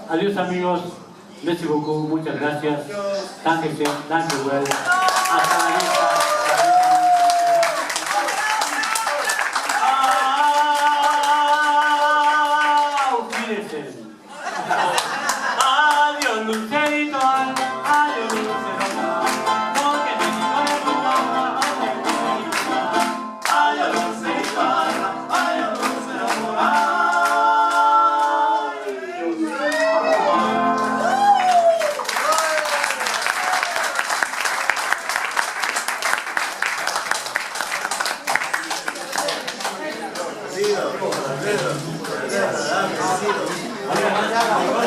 Adiós amigos, merci beaucoup, muchas gracias. Danke schön, danke well. Hasta la vista. Auf Wiedersehen. Adiós Lucerito, adiós Lucerito. Porque te digo de tu mamá, adiós Lucerito, adiós Lucerito. Gracias.